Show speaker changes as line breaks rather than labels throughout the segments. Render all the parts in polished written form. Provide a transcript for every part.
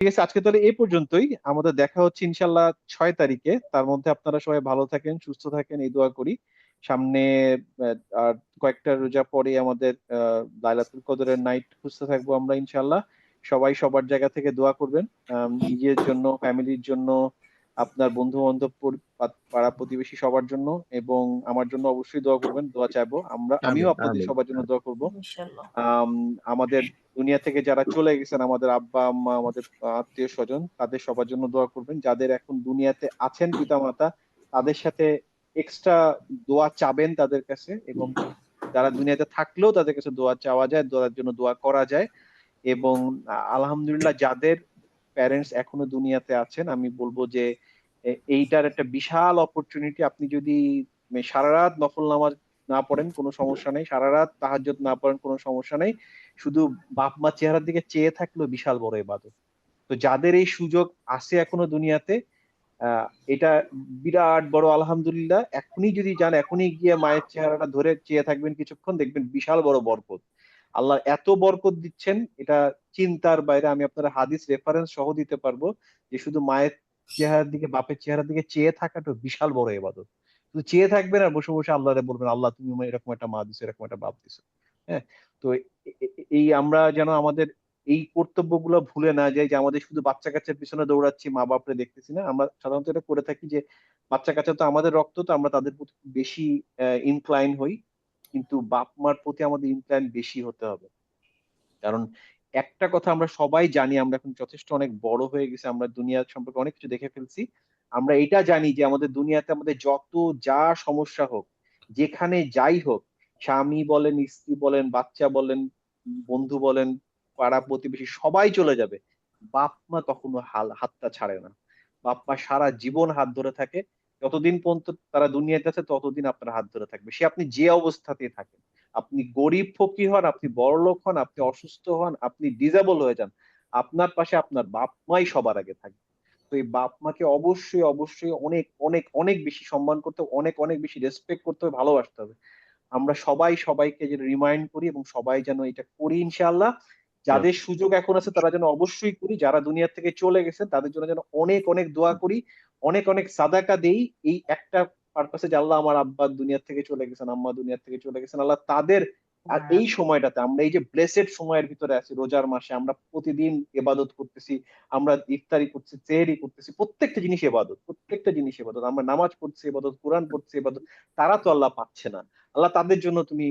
ঠিক আছে, আজকে তাহলে এই পর্যন্তই। আমাদের দেখা হচ্ছে ইনশাল্লাহ 6 তারিখে। তার মধ্যে আপনারা সবাই ভালো থাকেন, সুস্থ থাকেন, এই দোয়া করি। সামনে আর কয়েকটা রোজা পরে আমাদের লাইলাতুল কদরের নাইট খুঁজতে থাকবো আমরা ইনশাল্লাহ। সবাই সবার জায়গা থেকে দোয়া করবেন, নিজের জন্য, ফ্যামিলির জন্য, আপনার বন্ধু বান্ধব, পাড়া প্রতিবেশী সবার জন্য, এবং আমার জন্য অবশ্যই দোয়া করবেন। দোয়া চাইবো আমরা, আমিও
আমিন
আপনাদের
আমিন।
সবার জন্য দোয়া করব।
ইনশাল্লাহ।
আম, আমাদের দুনিয়া থেকে যারা চলে গেছেন, আমাদের আব্বা আম্মা, আমাদের আত্মীয় স্বজন, তাদের সবার জন্য দোয়া করবেন। যাদের এখন দুনিয়াতে আছেন পিতা মাতা, তাদের সাথে এক্সট্রা দোয়া চাবেন তাদের কাছে, এবং যারা দুনিয়াতে থাকলেও তাদের কাছে দোয়া চাওয়া যায়, দোয়ার জন্য দোয়া করা যায়। এবং আলহামদুলিল্লাহ, যাদের প্যারেন্টস এখনো দুনিয়াতে আছেন, আমি বলবো যে এইটার একটা বিশাল অপরচুনিটি। আপনি যদি সারা রাত নফল নামাজ না পড়েন কোনো সমস্যা নেই, সারা রাত তাহাজ্জুদ না পড়েন কোনো সমস্যা নেই, শুধু বাপ মা চেহারার দিকে চেয়ে থাকলেও বিশাল বড় ইবাদত। তো যাদের এই সুযোগ আছে এখনো দুনিয়াতে, আহ এটা বিরাট বড় আলহামদুলিল্লাহ। এখনই যদি যান, এখনই গিয়ে মায়ের চেহারাটা ধরে চেয়ে থাকবেন কিছুক্ষণ, দেখবেন বিশাল বড় বরকত। আল্লাহ এত বরকত দিচ্ছেন, এটা চিন্তার বাইরে। আমি আপনার হাদিস রেফারেন্স সহ দিতে পারবো যে শুধু মায়ের চেহারার দিকে, বাপের চেহারার দিকে চেয়ে থাকাটা বিশাল বড় ইবাদত। শুধু চেয়ে থাকবেন আর বসে বসে আল্লাহরে বলবেন, আল্লাহ তুমি আমার এরকম একটা মা দিছো, এরকম একটা বাপ দিছো। হ্যাঁ। তো এই আমরা যেন আমাদের এই কর্তব্যগুলো ভুলে না যাই, যে আমাদের শুধু বাচ্চা কাচ্চার পিছনে দৌড়াচ্ছি, মা বাপরে দেখতেছি না। আমরা সাধারণত এটা করে থাকি যে বাচ্চা কাচ্চা তো আমাদের রক্ত, তো আমরা তাদের প্রতি বেশি ইনক্লাইন হই। কিন্তু বাপ মার প্রতি আমাদের ইনক্লাইন বেশি হতে হবে। কারণ একটা কথা আমরা সবাই জানি, আমরা এখন যথেষ্ট অনেক বড় হয়ে গেছি, আমরা দুনিয়া সম্পর্কে অনেক কিছু দেখে ফেলছি। আমরা এটা জানি যে আমাদের দুনিয়াতে আমাদের যত যা সমস্যা হোক, যেখানে যাই হোক, স্বামী বলেন, স্ত্রী বলেন, বাচ্চা বলেন, বন্ধু বলেন, পাড়া প্রতিবেশী সবাই চলে যাবে, বাপ মা কখনো হাতটা ছাড়ে না। বাপ মা সারা জীবন হাত ধরে থাকে। যতদিন পর্যন্ত তারা দুনিয়াতে আছে, ততদিন আপনার হাত ধরে থাকবে, সে আপনি যে অবস্থাতেই থাকেন। আপনি গরিব ফকির হন, আপনি বড়লোক হন, আপনি অসুস্থ হন, আপনি ডিজেবল হয়ে যান, আপনার পাশে আপনার বাপ মাই সবার আগে থাকবে। তো এই বাপ মাকে অবশ্যই অবশ্যই অনেক অনেক অনেক বেশি সম্মান করতে হবে, অনেক অনেক বেশি রেসপেক্ট করতে হবে, ভালোবাসতে হবে। আমরা সবাই সবাইকে যেন রিমাইন্ড করি, এবং সবাই যেন এটা করি ইনশাআল্লাহ। যাদের সুযোগ এখন আছে তারা যেন অবশ্যই করি, যারা দুনিয়া থেকে চলে গেছে তাদের জন্য যেন অনেক অনেক দোয়া করি, অনেক অনেক সাদাকা দেই, এই একটা পারপাসে যে আল্লাহ, আমার আব্বা দুনিয়া থেকে চলে গেছেন, আম্মা দুনিয়া থেকে চলে গেছেন, আল্লাহ তাদের, আর এই সময়টাতে আমরা এই যে ব্লেসেড সময়ের ভিতরে আছি, রোজার মাসে আমরা প্রতিদিন ইবাদত করতেছি, আমরা ইফতারি করছি, সেহরি করতেছি, প্রত্যেকটা জিনিস ইবাদত, প্রত্যেকটা জিনিস ইবাদত, আমরা নামাজ পড়ছি ইবাদত, কোরআন পড়ছি ইবাদত। তারা তো আল্লাহ পাচ্ছে না। আল্লাহ তাদের জন্য তুমি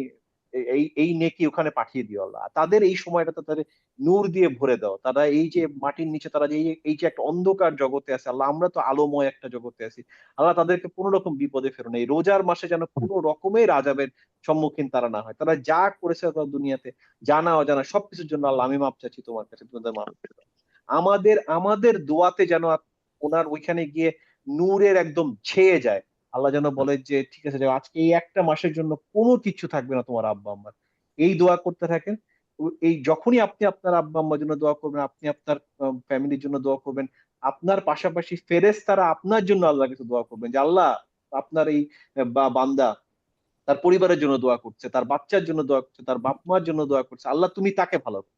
এই এই নেকি ওখানে পাঠিয়ে দিও আল্লাহ, তাদের এই সময়টাতে তাদের নূর দিয়ে ভরে দাও। তারা এই যে মাটির নিচে, তারা যে এই যে একটা অন্ধকার জগতে আছে আল্লাহ, আমরা তো আলোময় একটা জগতে আছি আল্লাহ, তাদেরকে কোনো রকম বিপদে ফেরো না। এই রোজার মাসে যেন কোনো রকমের আযাবের সম্মুখীন তারা না হয়। তারা যা করেছে তারা দুনিয়াতে, জানা অজানা সবকিছুর জন্য আল্লাহ আমি মাপ চাচ্ছি তোমার কাছে, তোমাদের মাফ করে দাও। আমাদের আমাদের দোয়াতে যেন ওনার ওইখানে গিয়ে নূরের একদম ছেয়ে যায়। আল্লাহ যেন বলে যে ঠিক আছে যাও, আজকে এই একটা মাসের জন্য কোনো কিছু থাকবে না তোমার আব্বা আম্মার। এই দোয়া করতে থাকেন। এই যখনই আপনি আপনার আব্বা আম্মার জন্য দোয়া করবেন, আপনি আপনার ফ্যামিলির জন্য দোয়া করবেন, আপনার পাশাপাশি ফেরেশতারা আপনার জন্য আল্লাহ কাছে দোয়া করবেন যে আল্লাহ, আপনার এই বান্দা তার পরিবারের জন্য দোয়া করছে, তার বাচ্চার জন্য দোয়া করছে, তার বাপ মার জন্য দোয়া করছে, আল্লাহ তুমি তাকে ভালো করো।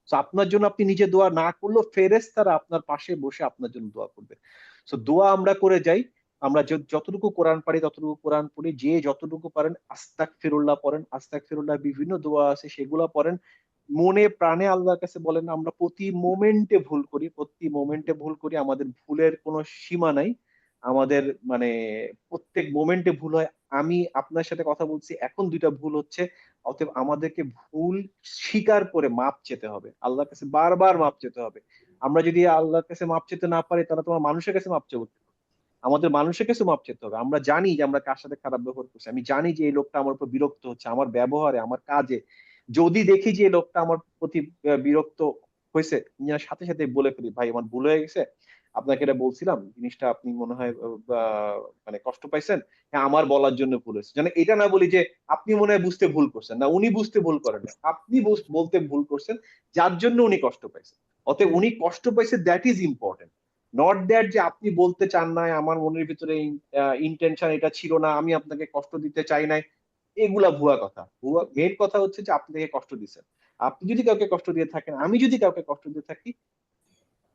তো আপনার জন্য আপনি নিজে দোয়া না করলেও ফেরেশতারা আপনার পাশে বসে আপনার জন্য দোয়া করবে। তো দোয়া আমরা করে যাই। আমরা যতটুকু কোরআন পারি ততটুকু কোরআন পড়ি, যে যতটুকু পারেন আস্তাগফিরুল্লাহ পড়েন, আস্তাগফিরুল্লাহ বিভিন্ন দোয়া আছে সেগুলো পড়েন, মনে প্রাণে আল্লাহর কাছে বলেন। আমরা প্রতি মোমেন্টে ভুল করি, প্রতি মোমেন্টে ভুল করি, আমাদের ভুলের কোনো সীমা নাই। আমাদের মানে প্রত্যেক মোমেন্টে ভুল হয়। আমি আপনার সাথে কথা বলছি এখন, দুইটা ভুল হচ্ছে। অতএব আমাদেরকে ভুল স্বীকার করে মাপ চেতে হবে, আল্লাহর কাছে বারবার মাপ চেতে হবে। আমরা যদি আল্লাহর কাছে মাপ চেতে না পারি, তাহলে তোমার মানুষের কাছে মাপ চাবো। আমাদের মানুষের কাছে মাপ চেতে হবে। আমরা জানি যে আমরা কার সাথে খারাপ ব্যবহার করছি, আমি জানি যে এই লোকটা আমার উপর বিরক্ত হচ্ছে আমার ব্যবহারে, আমার কাজে। যদি দেখি যে এই লোকটা আমার প্রতি বিরক্ত হয়েছে, সাথে সাথে বলে ফেলি, ভাই আমার ভুল হয়ে গেছে, আপনাকে এটা বলছিলাম, জিনিসটা আপনি মনে হয় মানে কষ্ট পাইছেন, হ্যাঁ আমার বলার জন্য ভুল হয়েছে। যেন এটা না বলি যে আপনি মনে হয় বুঝতে ভুল করছেন, না উনি বুঝতে ভুল করেন না, আপনি বলতে ভুল করছেন, যার জন্য উনি কষ্ট পাইছেন। অতএব উনি কষ্ট পাইছে, that is important. Not that যে আপনি বলতে চান না, আমার মনের ভিতরে ইন্টেনশন এটা ছিল না, আমি আপনাকে কষ্ট দিতে চাই নাই। এগুলা ভুয়া কথা। ভুয়া মেন কথা হচ্ছে যে আপনি তাকে কষ্ট দিচ্ছেন। আপনি যদি কাউকে কষ্ট দিয়ে থাকেন, আমি যদি কাউকে কষ্ট দিয়ে থাকি,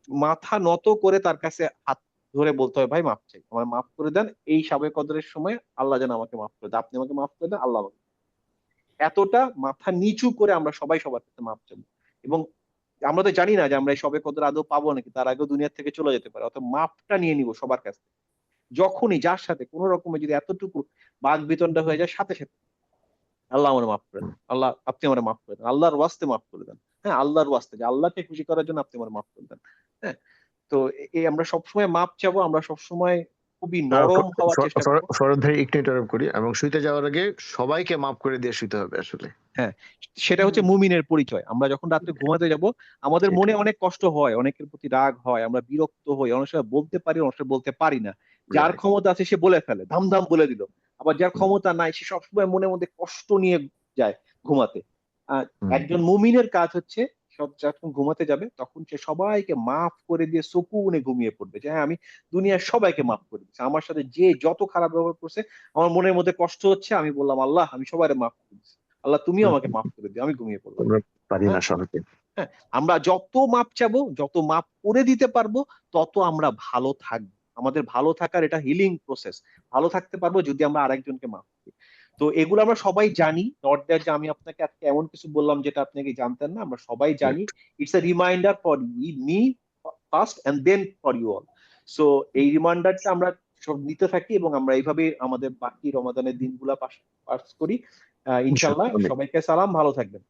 মাথা নত করে তার কাছে হাত ধরে বলতে হয়, ভাই মাফ চাই, আমার মাফ করে দেন, এই সবে কদরের সময় আল্লাহ যেন আমাকে মাফ করে দেন, আপনি আমাকে মাফ করে দেন, আল্লাহ আমাকে। এতটা মাথা নিচু করে আমরা সবাই সবার কাছে মাফ চাবো। এবং আমরা তো জানি না যে আমরা এই সবে কদর আদৌ পাবো নাকি, তার আগেও দুনিয়া থেকে চলে যেতে পারে, অর্থাৎ মাফটা নিয়ে নিব সবার কাছে। যখনই যার সাথে কোনো রকমের যদি এতটুকু বাদ বিতন্ডা হয়ে যায়, সাথে সাথে আল্লাহ আমার মাফ করে দেন, আল্লাহ আপনি আমার মাফ করে দেন, আল্লাহর ওয়াস্তে মাফ করে দেন। হ্যাঁ, আল্লাহর ওয়াস্তে, যে আল্লাহকে খুশি করার জন্য আপনি আমার মাফ করে দেন। হ্যাঁ, তো এই আমরা সবসময় মাপ চাবো, আমরা সবসময় খুবই নরম হওয়ার চেষ্টা করবো।
ফরদ ভাই একটু ইন্টারাপ্ট করি, এবং শুইতে যাওয়ার আগে সবাইকে মাফ করে দিয়ে শুইতে হবে আসলে।
হ্যাঁ, সেটা হচ্ছে মুমিনের পরিচয়। আমরা যখন রাত্রে ঘুমাতে যাব, আমাদের মনে
সেটাই,
অনেক কষ্ট হয়, অনেকের প্রতি রাগ হয়, আমরা বিরক্ত হই, অনেক সময় বলতে পারি, অনেক সময় বলতে পারি না। যার
রাইট।
ক্ষমতা আছে সে বলে ফেলে, ধাম ধাম বলে দিল। আবার যার ক্ষমতা নাই সে সবসময় মনের মধ্যে কষ্ট নিয়ে যায় ঘুমাতে। আর একজন মুমিনের কাজ হচ্ছে, সব যখন ঘুমাতে যাবে তখন সে সবাইকে মাফ করে দিয়ে সুকুনে ঘুমিয়ে পড়বে, যে হ্যাঁ আমি দুনিয়ার সবাইকে মাফ করে দিচ্ছি, আমার সাথে যে যত খারাপ ব্যবহার করছে, আমার মনের মধ্যে কষ্ট হচ্ছে, আমি বললাম আল্লাহ আমি সবাই মাফ করে দিচ্ছি, আল্লাহ তুমিও আমাকে মাফ করে দিও, আমি ঘুমিয়ে পড়লাম।
আমরা পারি না
হ্যাঁ,
সহজে।
হ্যাঁ, আমরা যত মাপ চাবো, যত মাপ করে দিতে পারবো, তত আমরা ভালো থাকবো। আমাদের ভালো থাকার এটা হিলিং প্রসেস। ভালো থাকতে পারবো যদি আমরা আরেকজনকে মাফ করি। তো এগুলো আমরা সবাই জানি, নট দ্যাট যে আমি আপনাকে আজকে এমন কিছু বললাম যেটা আপনি আগে জানতেন না, আমরা সবাই জানি।
Right.
It's a reminder for me first and then for you all. So এই রিমাইন্ডারটা আমরা সব নিতে থাকি, এবং আমরা এইভাবে আমাদের বাকি রমাদানের দিনগুলা পাস পাস করি। ইনশাল্লাহ।
ইনশাআল্লাহ।
সবাইকে সালাম, ভালো থাকবেন।